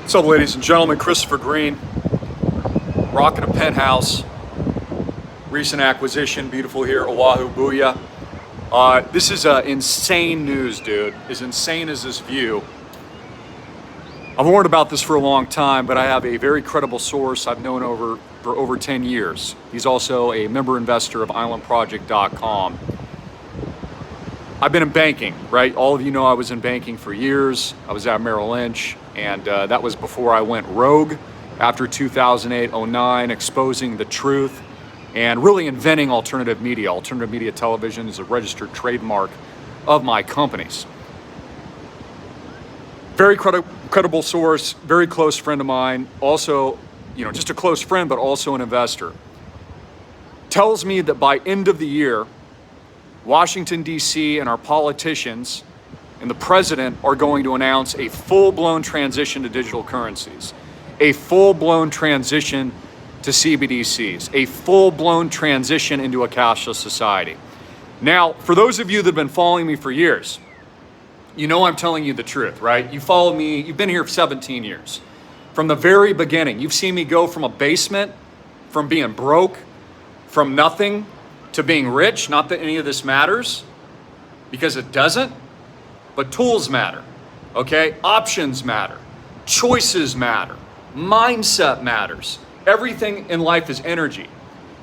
What's up, ladies and gentlemen? Christopher Greene, rocking a penthouse, recent acquisition, beautiful here, Oahu, booyah. This is insane news, dude. As insane as this view. I've warned about this for a long time, but I have a very credible source I've known for over 10 years. He's also a member investor of islandproject.com. I've been in banking, right? All of you know I was in banking for years. I was at Merrill Lynch, and that was before I went rogue after 2008-09, exposing the truth and really inventing alternative media. Alternative media television is a registered trademark of my companies. Very credible source, very close friend of mine, also, just a close friend, but also an investor. Tells me that by end of the year, Washington, D.C. and our politicians and the president are going to announce a full-blown transition to digital currencies, a full-blown transition to CBDCs, a full-blown transition into a cashless society. Now, for those of you that have been following me for years, you know I'm telling you the truth, right? You follow me, you've been here for 17 years. From the very beginning, you've seen me go from a basement, from being broke, from nothing, to being rich. Not that any of this matters, because it doesn't, but tools matter, okay? Options matter, choices matter, mindset matters. Everything in life is energy.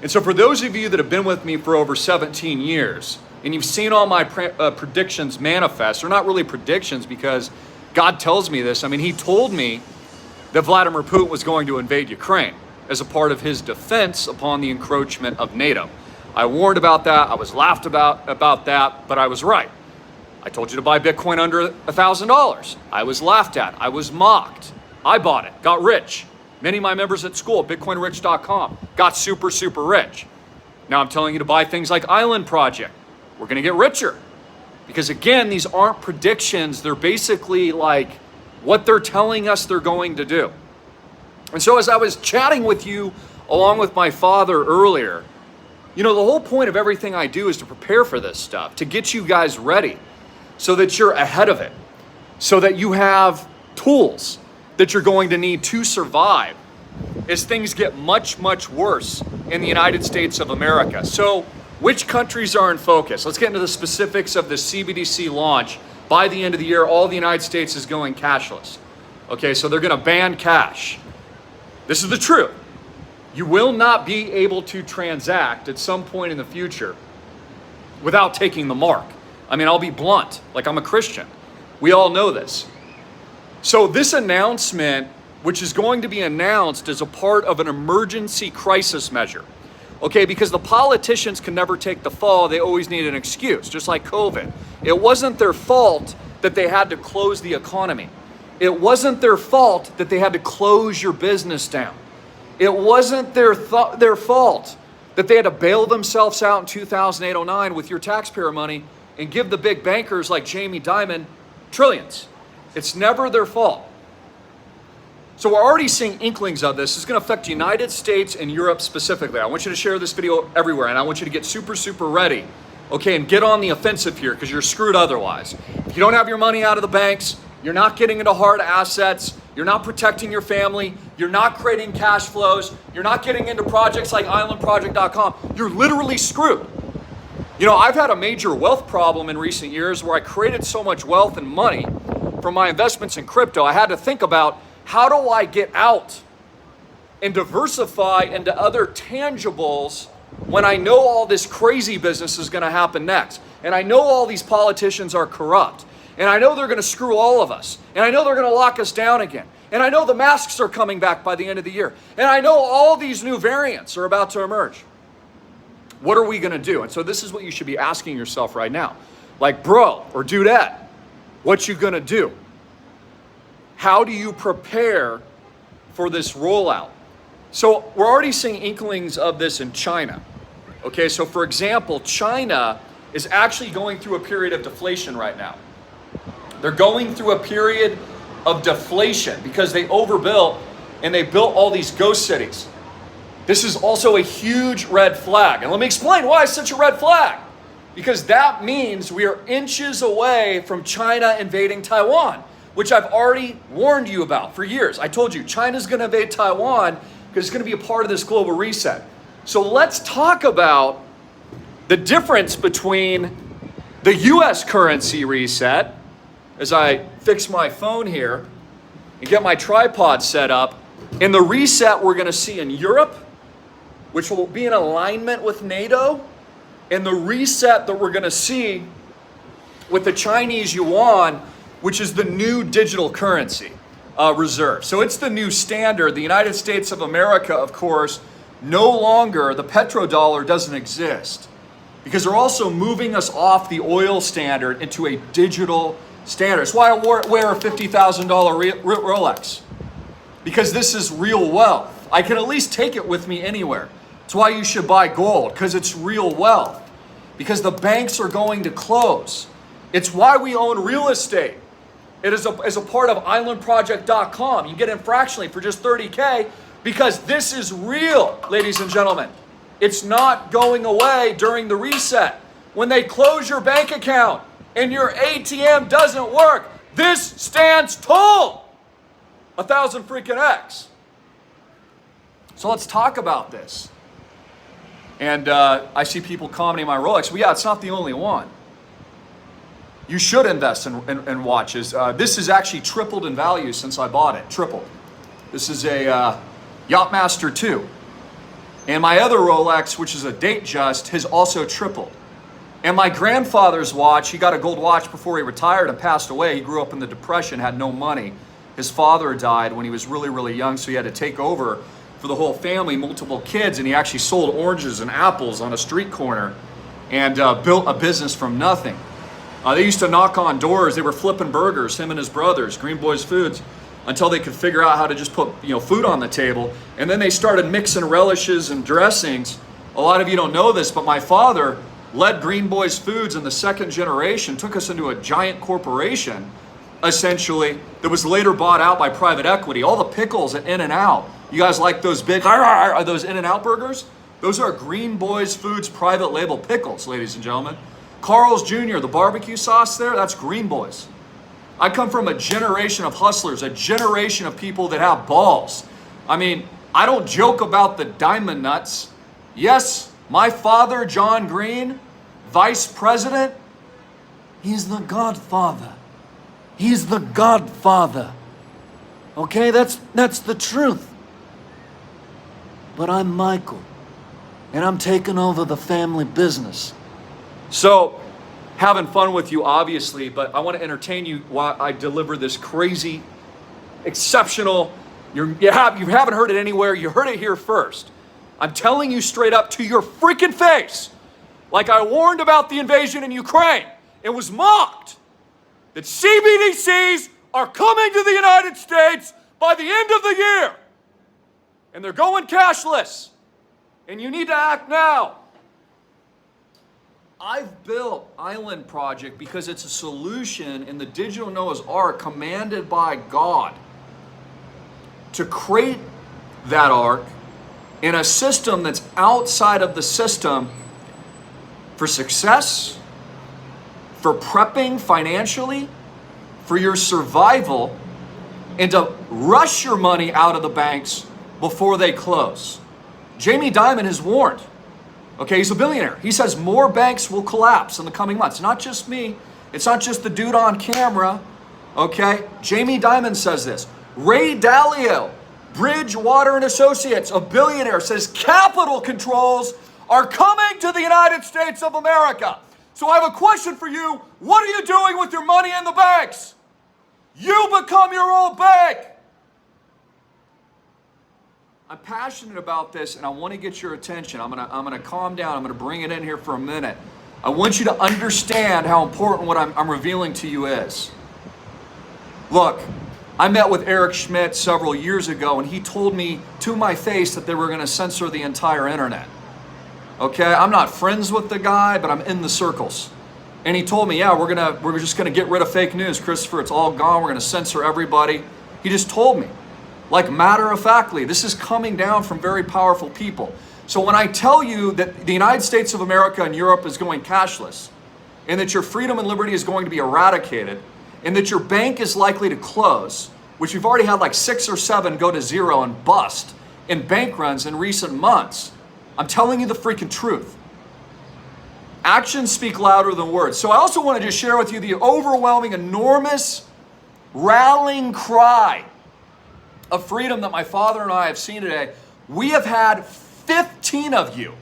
And so for those of you that have been with me for over 17 years, and you've seen all my predictions manifest, they're not really predictions because God tells me this. I mean, he told me that Vladimir Putin was going to invade Ukraine as a part of his defense upon the encroachment of NATO. I warned about that. I was laughed about that, but I was right. I told you to buy Bitcoin under $1,000. I was laughed at. I was mocked. I bought it, got rich. Many of my members at school, bitcoinrich.com, got super, super rich. Now I'm telling you to buy things like Island Project. We're going to get richer. Because again, these aren't predictions. They're basically like what they're telling us they're going to do. And so as I was chatting with you along with my father earlier, the whole point of everything I do is to prepare for this stuff, to get you guys ready so that you're ahead of it, so that you have tools that you're going to need to survive as things get much, much worse in the United States of America. So which countries are in focus? Let's get into the specifics of the CBDC launch. By the end of the year, all the United States is going cashless. Okay, so they're going to ban cash. This is the truth. You will not be able to transact at some point in the future without taking the mark. I mean, I'll be blunt, like I'm a Christian. We all know this. So this announcement, which is going to be announced as a part of an emergency crisis measure, okay, because the politicians can never take the fall. They always need an excuse, just like COVID. It wasn't their fault that they had to close the economy. It wasn't their fault that they had to close your business down. It wasn't their fault that they had to bail themselves out in 2008-09 with your taxpayer money and give the big bankers like Jamie Dimon trillions. It's never their fault. So we're already seeing inklings of this. It's going to affect the United States and Europe specifically. I want you to share this video everywhere, and I want you to get super, super ready, okay, and get on the offensive here because you're screwed otherwise. If you don't have your money out of the banks, you're not getting into hard assets, you're not protecting your family, you're not creating cash flows, you're not getting into projects like islandproject.com, you're literally screwed. I've had a major wealth problem in recent years where I created so much wealth and money from my investments in crypto, I had to think about how do I get out and diversify into other tangibles when I know all this crazy business is going to happen next. And I know all these politicians are corrupt. And I know they're going to screw all of us. And I know they're going to lock us down again. And I know the masks are coming back by the end of the year. And I know all these new variants are about to emerge. What are we going to do? And so this is what you should be asking yourself right now. Like, bro or dudette, what you going to do? How do you prepare for this rollout? So we're already seeing inklings of this in China. Okay, so for example, China is actually going through a period of deflation right now. They're going through a period of deflation because they overbuilt and they built all these ghost cities. This is also a huge red flag. And let me explain why it's such a red flag. Because that means we are inches away from China invading Taiwan. which I've already warned you about for years. I told you China's going to invade Taiwan because it's going to be a part of this global reset. So let's talk about the difference between the US currency reset, as I fix my phone here and get my tripod set up, and the reset we're going to see in Europe, which will be in alignment with NATO, and the reset that we're going to see with the Chinese yuan, which is the new digital currency reserve. So it's the new standard. The United States of America, of course, no longer, the petrodollar doesn't exist, because they're also moving us off the oil standard into a digital standard. That's why I wear a $50,000 Rolex, because this is real wealth. I can at least take it with me anywhere. That's why you should buy gold, because it's real wealth, because the banks are going to close. It's why we own real estate. It is as a part of islandproject.com. You get in fractionally for just $30K, because this is real, ladies and gentlemen. It's not going away during the reset. When they close your bank account and your ATM doesn't work, this stands tall. 1,000 freaking X. So let's talk about this. And I see people commenting my Rolex. Well, yeah, it's not the only one. You should invest in watches. This has actually tripled in value since I bought it. Tripled. This is a Yachtmaster 2. And my other Rolex, which is a Datejust, has also tripled. And my grandfather's watch, he got a gold watch before he retired and passed away. He grew up in the Depression, had no money. His father died when he was really, really young, so he had to take over for the whole family, multiple kids, and he actually sold oranges and apples on a street corner and built a business from nothing. They used to knock on doors. They were flipping burgers, him and his brothers, Green Boys Foods, until they could figure out how to just put food on the table. And then they started mixing relishes and dressings. A lot of you don't know this, but my father led Green Boys Foods in the second generation, took us into a giant corporation, essentially, that was later bought out by private equity. All the pickles at In-N-Out, you guys like those big, are those In-N-Out burgers? Those are Green Boys Foods private label pickles, ladies and gentlemen. Carl's Jr., the barbecue sauce there, that's Green Boys. I come from a generation of hustlers, a generation of people that have balls. I mean, I don't joke about the diamond nuts. Yes, my father, John Greene, vice president, he's the godfather. He's the godfather. Okay, that's the truth. But I'm Michael, and I'm taking over the family business. So, having fun with you, obviously, but I want to entertain you while I deliver this crazy, exceptional, you haven't heard it anywhere, you heard it here first. I'm telling you straight up to your freaking face, like I warned about the invasion in Ukraine. It was mocked that CBDCs are coming to the United States by the end of the year. And they're going cashless. And you need to act now. I've built Island Project because it's a solution in the digital Noah's Ark commanded by God to create that ark in a system that's outside of the system for success, for prepping financially, for your survival, and to rush your money out of the banks before they close. Jamie Dimon has warned. Okay, he's a billionaire. He says more banks will collapse in the coming months. Not just me. It's not just the dude on camera. Okay, Jamie Dimon says this. Ray Dalio, Bridgewater and Associates, a billionaire, says capital controls are coming to the United States of America. So I have a question for you. What are you doing with your money in the banks? You become your own bank. I'm passionate about this, and I want to get your attention. I'm gonna calm down. I'm gonna bring it in here for a minute. I want you to understand how important what I'm revealing to you is. Look, I met with Eric Schmidt several years ago, and he told me to my face that they were gonna censor the entire internet. Okay, I'm not friends with the guy, but I'm in the circles. And he told me, yeah, we're just gonna get rid of fake news, Christopher. It's all gone. We're gonna censor everybody. He just told me. Like matter-of-factly, this is coming down from very powerful people. So when I tell you that the United States of America and Europe is going cashless, and that your freedom and liberty is going to be eradicated, and that your bank is likely to close, which we've already had like 6 or 7 go to zero and bust in bank runs in recent months, I'm telling you the freaking truth. Actions speak louder than words. So I also want to just share with you the overwhelming, enormous rallying cry of freedom that my father and I have seen today. We have had 15 of you,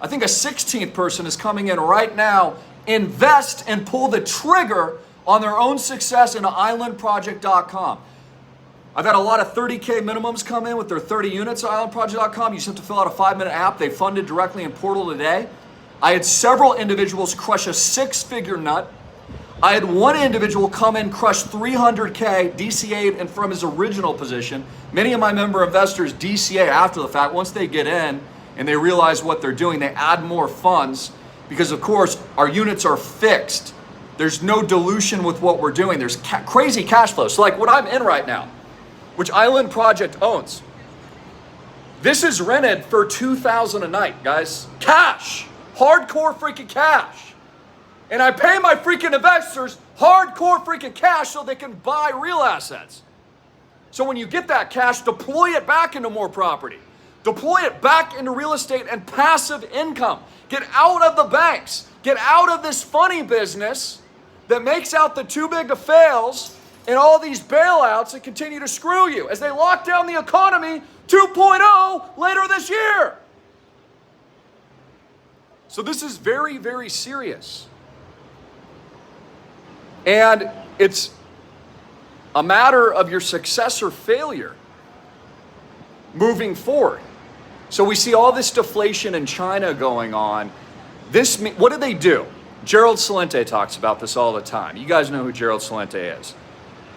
I think a 16th person is coming in right now, invest and pull the trigger on their own success into islandproject.com. I've had a lot of 30K minimums come in with their 30 units at islandproject.com. You just have to fill out a 5-minute app. They funded directly in Portal today. I had several individuals crush a 6-figure nut. I had one individual come in, crush 300K, DCA'd and from his original position. Many of my member investors DCA after the fact. Once they get in and they realize what they're doing, they add more funds because, of course, our units are fixed. There's no dilution with what we're doing. There's crazy cash flow. So like what I'm in right now, which Island Project owns, this is rented for $2,000 a night, guys. Cash, hardcore freaking cash. And I pay my freaking investors hardcore freaking cash so they can buy real assets. So when you get that cash, deploy it back into more property. Deploy it back into real estate and passive income. Get out of the banks. Get out of this funny business that makes out the too big to fails and all these bailouts that continue to screw you as they lock down the economy 2.0 later this year. So this is very, very serious. And it's a matter of your success or failure moving forward. So we see all this deflation in China going on. What did they do? Gerald Celente talks about this all the time. You guys know who Gerald Celente is.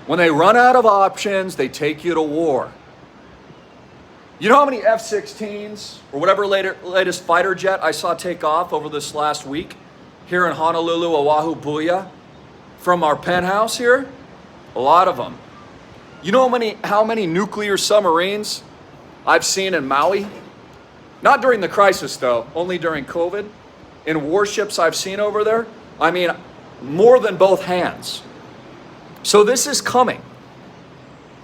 When they run out of options, they take you to war. You know how many F-16s or whatever latest fighter jet I saw take off over this last week here in Honolulu, Oahu, Booyah, from our penthouse here? A lot of them. You know how many nuclear submarines I've seen in Maui? Not during the crisis though, only during COVID. In warships I've seen over there, I mean, more than both hands. So this is coming.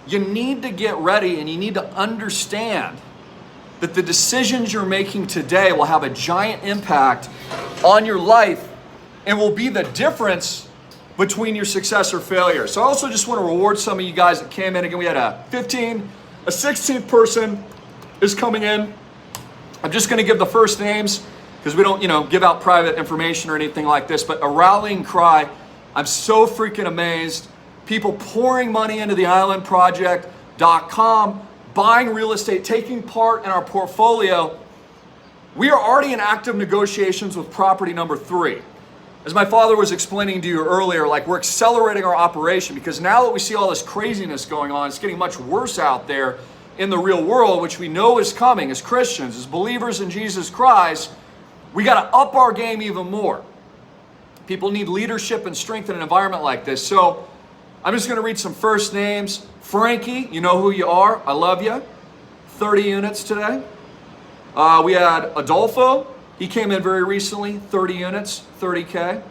You need to get ready and you need to understand that the decisions you're making today will have a giant impact on your life and will be the difference between your success or failure. So I also just want to reward some of you guys that came in. Again, we had a 16th person is coming in. I'm just going to give the first names because we don't, give out private information or anything like this, but a rallying cry. I'm so freaking amazed. People pouring money into the islandproject.com, buying real estate, taking part in our portfolio. We are already in active negotiations with property number 3. As my father was explaining to you earlier, like we're accelerating our operation because now that we see all this craziness going on, it's getting much worse out there in the real world, which we know is coming as Christians, as believers in Jesus Christ. We got to up our game even more. People need leadership and strength in an environment like this. So I'm just going to read some first names. Frankie, you know who you are. I love you. 30 units today. We had Adolfo. He came in very recently. 30 units, 30K.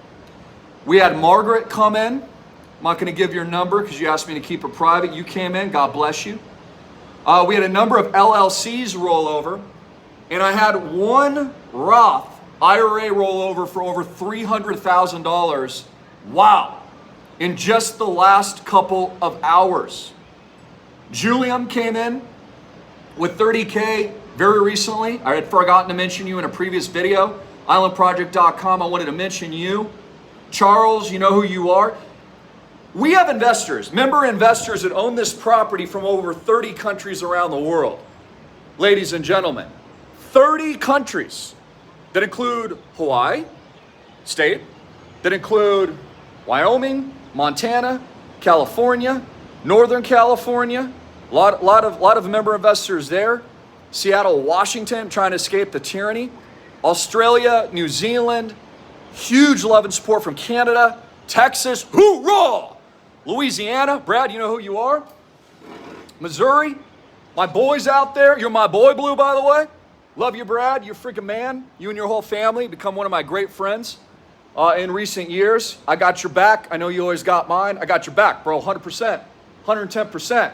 We had Margaret come in. I'm not going to give your number because you asked me to keep it private. You came in. God bless you. We had a number of LLCs roll over. And I had one Roth IRA rollover for over $300,000. Wow. In just the last couple of hours. Julian came in with 30K very recently. I had forgotten to mention you in a previous video. Islandproject.com, I wanted to mention you. Charles, you know who you are. We have investors, member investors that own this property from over 30 countries around the world. Ladies and gentlemen, 30 countries that include Hawaii, state, that include Wyoming, Montana, California, Northern California, a lot of member investors there. Seattle, Washington, trying to escape the tyranny. Australia, New Zealand, huge love and support from Canada, Texas, hoorah! Louisiana, Brad, you know who you are. Missouri, my boys out there. You're my boy, Blue, by the way. Love you, Brad. You're a freaking man. You and your whole family become one of my great friends. in recent years. I got your back. I know you always got mine. I got your back, bro, 100%, 110%.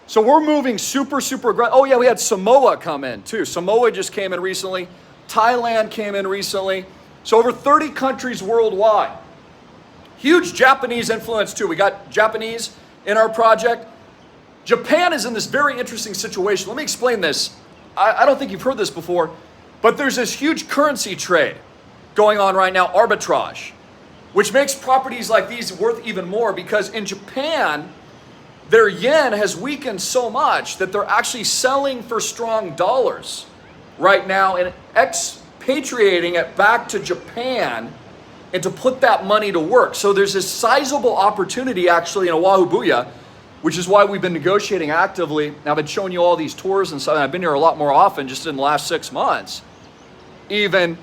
So we're moving super, super aggressive. Oh yeah, we had Samoa come in too. Samoa just came in recently. Thailand came in recently. So over 30 countries worldwide. Huge Japanese influence too. We got Japanese in our project. Japan is in this very interesting situation. Let me explain this. I don't think you've heard this before, but there's this huge currency trade going on right now, arbitrage, which makes properties like these worth even more because in Japan, their yen has weakened so much that they're actually selling for strong dollars right now and expatriating it back to Japan and to put that money to work. So there's this sizable opportunity actually in Oahu Booyah, which is why we've been negotiating actively. And I've been showing you all these tours and stuff, and I've been here a lot more often just in the last 6 months, even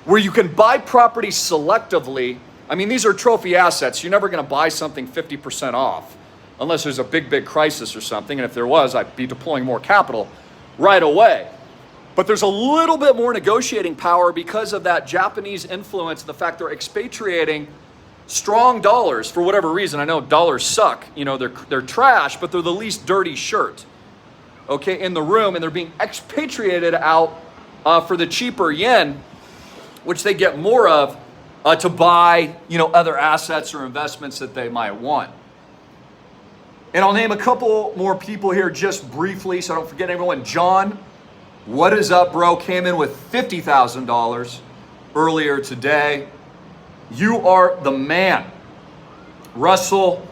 where you can buy property selectively. I mean, these are trophy assets. You're never gonna buy something 50% off unless there's a big, big crisis or something. And if there was, I'd be deploying more capital right away. But there's a little bit more negotiating power because of that Japanese influence, the fact they're expatriating strong dollars for whatever reason. I know dollars suck, you know, they're trash, but they're the least dirty shirt, okay, in the room, and they're being expatriated out for the cheaper yen, which they get more of to buy, you know, other assets or investments that they might want. And I'll name a couple more people here just briefly so I don't forget everyone. John, what is up, bro? Came in with $50,000 earlier today. You are the man. Russell,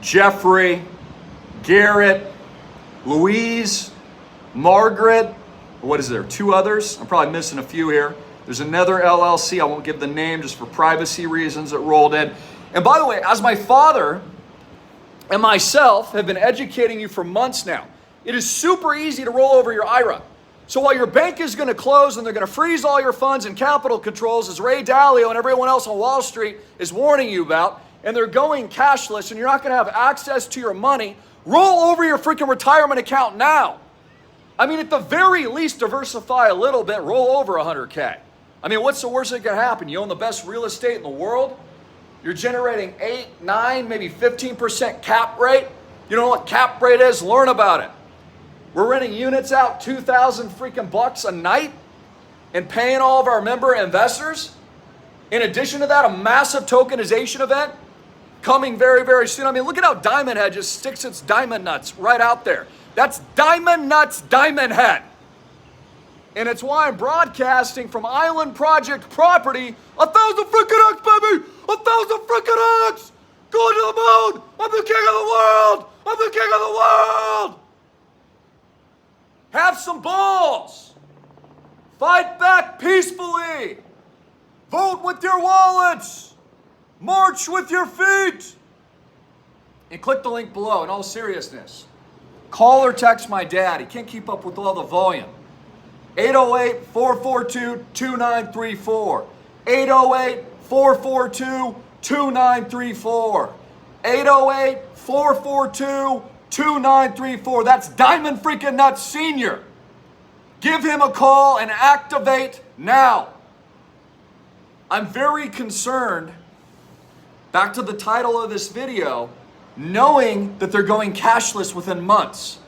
Jeffrey, Garrett, Louise, Margaret, what is there, 2 others? I'm probably missing a few here. There's another LLC, I won't give the name just for privacy reasons, that rolled in. And by the way, as my father and myself have been educating you for months now, it is super easy to roll over your IRA. So while your bank is going to close and they're going to freeze all your funds and capital controls, as Ray Dalio and everyone else on Wall Street is warning you about, and they're going cashless and you're not going to have access to your money, roll over your freaking retirement account now. I mean, at the very least, diversify a little bit, roll over 100K. I mean, what's the worst that can happen? You own the best real estate in the world. You're generating 8, 9, maybe 15% cap rate. You know what cap rate is? Learn about it. We're renting units out 2,000 freaking bucks a night and paying all of our member investors. In addition to that, a massive tokenization event coming very, very soon. I mean, look at how Diamond Head just sticks its diamond nuts right out there. That's Diamond Nuts Diamond Head. And it's why I'm broadcasting from Island Project property. 1,000 freaking X, baby! 1,000 freaking X! Going to the moon! I'm the king of the world! I'm the king of the world! Have some balls! Fight back peacefully! Vote with your wallets! March with your feet! And click the link below. In all seriousness, call or text my dad. He can't keep up with all the volume. 808-442-2934. 808-442-2934. 808-442-2934. That's Diamond freaking Nuts Senior. Give him a call and activate now. I'm very concerned, back to the title of this video, knowing that they're going cashless within months,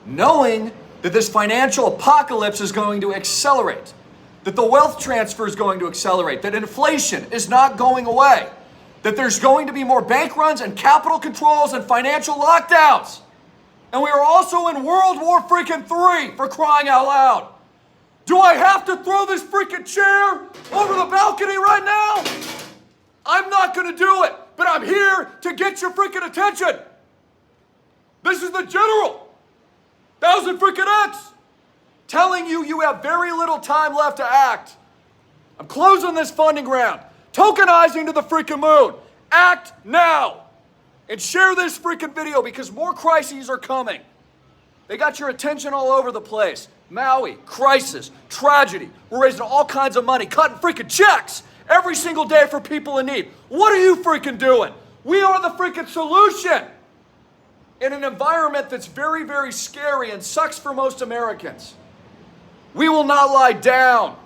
knowing that this financial apocalypse is going to accelerate, that the wealth transfer is going to accelerate, that inflation is not going away, that there's going to be more bank runs and capital controls and financial lockdowns. And we are also in World War freaking III, for crying out loud. Do I have to throw this freaking chair over the balcony right now? I'm not gonna do it, but I'm here to get your freaking attention. This is the general. 1,000 freaking X. Telling you you have very little time left to act. I'm closing this funding round. Tokenizing to the freaking moon. Act now. And share this freaking video because more crises are coming. They got your attention all over the place. Maui, crisis, tragedy. We're raising all kinds of money, cutting freaking checks every single day for people in need. What are you freaking doing? We are the freaking solution in an environment that's very, very scary and sucks for most Americans. We will not lie down.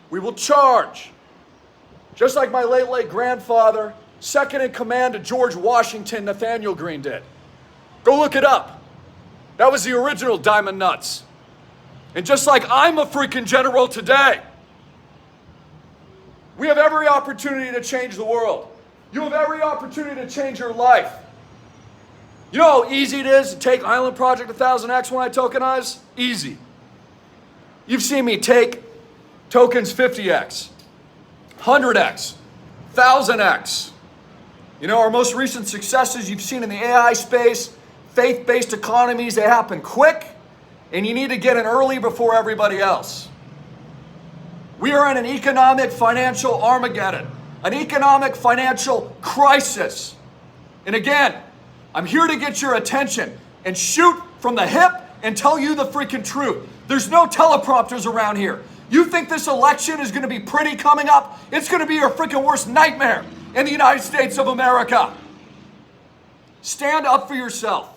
We will charge. Just like my late grandfather, second in command to George Washington, Nathaniel Greene did. Go look it up. That was the original Diamond Nuts. And just like I'm a freaking general today, we have every opportunity to change the world. You have every opportunity to change your life. You know how easy it is to take Island Project 1000X when I tokenize? Easy. You've seen me take tokens 50X, 100X, 1000X. You know, our most recent successes you've seen in the AI space, faith-based economies, they happen quick, and you need to get in early before everybody else. We are in an economic financial Armageddon, an economic financial crisis. And again, I'm here to get your attention and shoot from the hip and tell you the freaking truth. There's no teleprompters around here. You think this election is going to be pretty coming up? It's going to be your freaking worst nightmare in the United States of America. Stand up for yourself.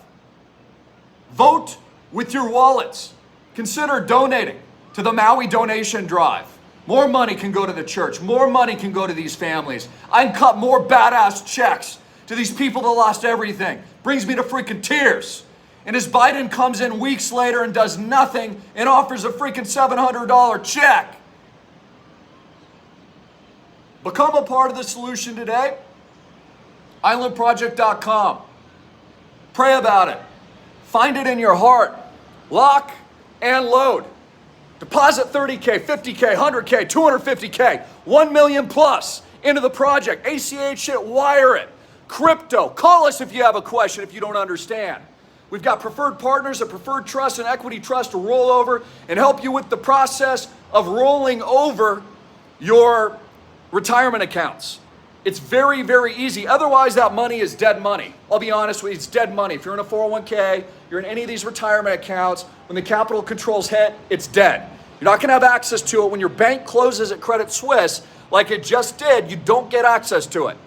Vote with your wallets. Consider donating to the Maui donation drive. More money can go to the church. More money can go to these families. I can cut more badass checks to these people that lost everything. Brings me to freaking tears. And as Biden comes in weeks later and does nothing and offers a freaking $700 check. Become a part of the solution today. Islandproject.com. Pray about it. Find it in your heart. Lock and load. Deposit 30K, 50K, 100K, 250K, 1 million plus into the project. ACH it, wire it. Crypto. Call us if you have a question, if you don't understand. We've got preferred partners, a preferred trust and equity trust to roll over and help you with the process of rolling over your retirement accounts. It's very, very easy. Otherwise, that money is dead money. I'll be honest with you, it's dead money. If you're in a 401k, you're in any of these retirement accounts, when the capital controls hit, it's dead. You're not gonna have access to it. When your bank closes at Credit Suisse, like it just did, you don't get access to it.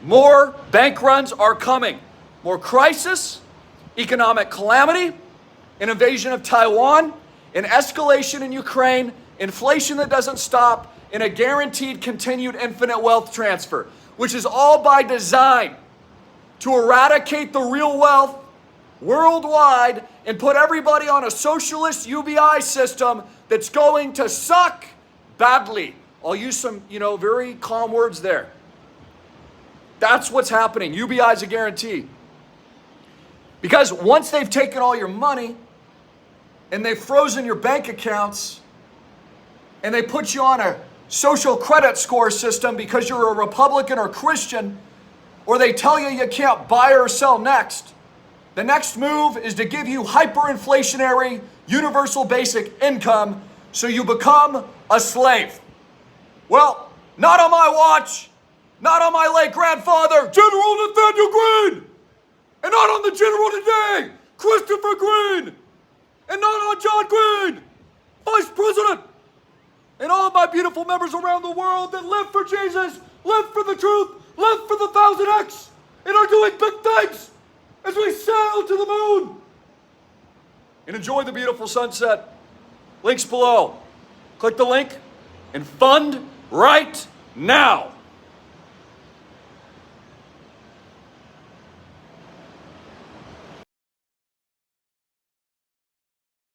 More bank runs are coming. More crisis, economic calamity, an invasion of Taiwan, an escalation in Ukraine, inflation that doesn't stop, and a guaranteed continued infinite wealth transfer, which is all by design to eradicate the real wealth worldwide and put everybody on a socialist UBI system that's going to suck badly. I'll use some, very calm words there. That's what's happening. UBI is a guarantee. Because once they've taken all your money and they've frozen your bank accounts and they put you on a social credit score system because you're a Republican or Christian, or they tell you you can't buy or sell next, the next move is to give you hyperinflationary universal basic income so you become a slave. Well, not on my watch, not on my late grandfather, General Nathaniel Greene, and not on the general today, Christopher Greene, and not on John Greene, Vice President, and all of my beautiful members around the world that live for Jesus, live for the truth, live for the 1000X, and are doing big things as we sail to the moon. And enjoy the beautiful sunset. Links below. Click the link and fund right now.